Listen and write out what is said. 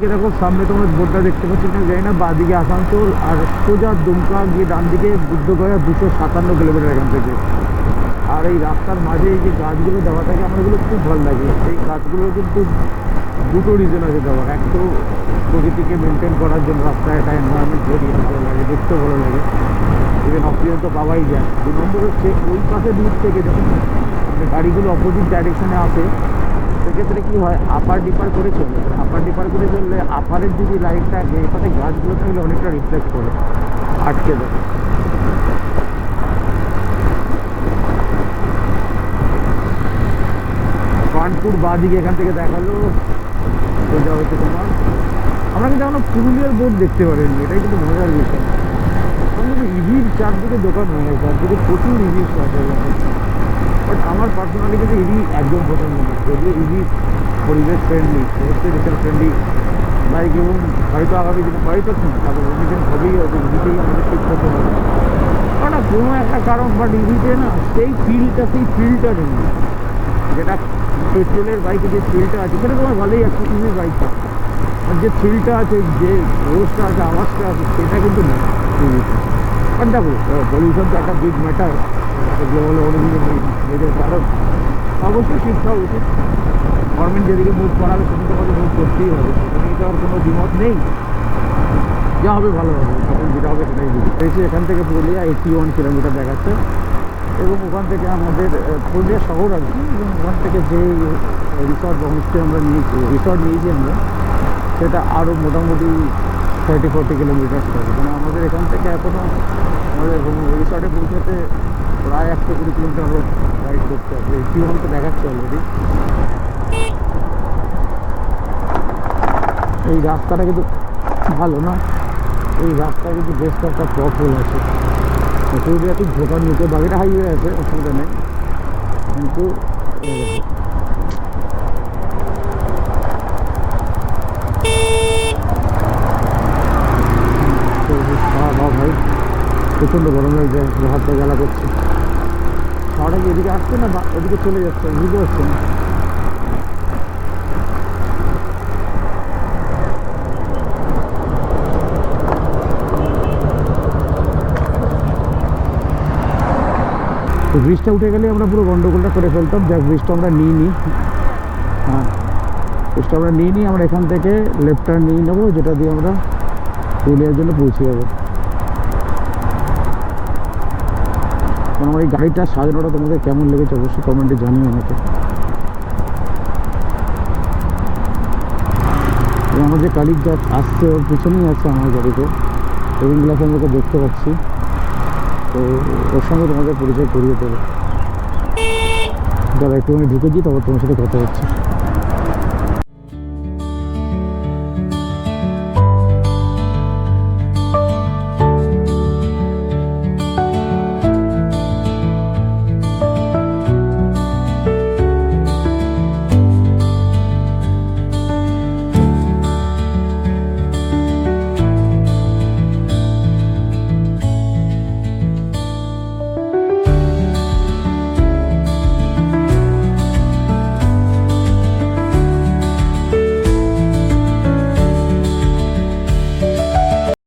দেখো সামনে তোমরা বোর্ডটা দেখতে পাচ্ছি না জানি না, বাঁদিকে আসানসোল আর সোজা দুমকা গিয়ে ডান দিকে বুদ্ধগয়া 257 কিলোমিটার এখান থেকে। আর এই রাস্তার মাঝে এই যে গাছগুলো দেওয়া থাকে আমার এগুলো খুব ভালো লাগে। এই গাছগুলো কিন্তু দুটো রিজন আছে দেওয়ার, এক তো প্রকৃতিকে মেনটেন করার জন্য রাস্তায় একটা এনভায়রনমেন্ট তৈরি ভালো লাগে, দেখতেও ভালো লাগে, ইভেন অক্সিজেন তো পাওয়াই যায়। 2 নম্বর হচ্ছে ওই পাশে দূর থেকে যখন গাড়িগুলো অপোজিট ডাইরেকশনে আসে সেক্ষেত্রে কী হয়, আপার ডিপার করে চলে। আপার ডিপার করে চললে আপারের যদি লাইট থাকে এখানে গাছগুলো থাকলে অনেকটা রিফ্লেক্ট করে, আটকে দেয়। কানপুর বাঁদিকে এখান থেকে দেখালো সোজা হচ্ছে তোমার। আমরা কিন্তু এখনো পুরুলিয়ার বোর্ড দেখতে পারিনি, এটাই কিন্তু মজার বিষয়। কিন্তু ইভির চারদিকে দোকান হয়ে গেছে, চারদিকে প্রচুর ইভির শপ হয়ে গেছে। বাট আমার পার্সোনালি কিন্তু ইভি একদম পছন্দ না, যদিও ইভি পরিবেশ ফ্রেন্ডলি, নেচার ফ্রেন্ডলি বাইক, এবং হয়তো আগামী দিনে হয়তো না তারপর অন্যদিন হবেই, হয়তো ইভিতেই আমাদের ঠিক করতে হবে না কোনো একটা কারণ। বাট ইভিতে না সেই ফিলটা নেই যেটা পেট্রোলের বাইকে যে ফিলটা আছে, সেটা তোমার ভালোই একটা ইভি বাইক, আর যে ফিলটা আছে, যে রোজটা আছে, আওয়াজটা আছে, সেটা কিন্তু নেই ইভিতে। আর দেখো পলিউশন তো একটা বিগ ম্যাটার, এগুলো বলে অনেক কারণ অবশ্যই শিক্ষা উচিত। গভর্নমেন্ট যেদিকে মুভ করাবে সেদিকে আমাদের মুভ করতেই হবে, সেখানে তো আর কোনো দ্বিমত নেই। যা হবে ভালো হবে, তখন যেটা হবে সেটাই বুঝি। এসে এখান থেকে পুরুলিয়া 81 কিলোমিটার দেখাচ্ছে, এবং ওখান থেকে আমাদের পুরুলিয়া শহর আর কি, এবং ওখান থেকে যে রিসর্ট বা হোমস্টে আমরা নিয়েছি আমরা, সেটা আরও মোটামুটি 30-40 কিলোমিটার হবে। মানে আমাদের এখান থেকে এখনও আমাদের রিসর্টে পৌঁছাতে প্রায় 120 কিলোমিটার রাইড করতে হবে। 81 তো দেখাচ্ছে অলরেডি। এই রাস্তাটা কিন্তু ভালো না, এই রাস্তা কিন্তু বেশ একটা পথল আছে, পুরুলিয়া ঠিক ঢোকার নিচে, বাকিটা হাইওয়ে আছে, অসুবিধা নেই, কিন্তু ভাই প্রচণ্ড গরম লাগছে, হাতটা জ্বালা করছে। হাওড়া কি এদিকে আসছে না বা ওদিকে চলে যাচ্ছে বুঝতে পারছি না। তো ব্রিজটা উঠে গেলে আমরা পুরো গন্ডগোলটা করে ফেলতাম। যাক, ব্রিজটা আমরা নিই। হ্যাঁ, ব্রিজটা আমরা নিই, আমরা এখান থেকে লেফট টার্ন নিয়ে নেবো, যেটা দিয়ে আমরা পুরুলিয়ার জন্য পৌঁছে যাবো। কারণ আমার এই গাড়িটা সাজানোটা তোমাদের কেমন লেগেছে অবশ্যই কমেন্টে জানিও আমাকে। এবং আমার যে কালিক যা আসছে ওর পিছনেই আছে আমার গাড়িতে, টেবিল গ্লাস আমি ওকে দেখতে পাচ্ছি, তো ওর সঙ্গে তোমাদের পরিচয় করিয়ে দেবো। যারা একটু আমি ঢুকেছি, তারপর তোমার সাথে কথা হচ্ছে।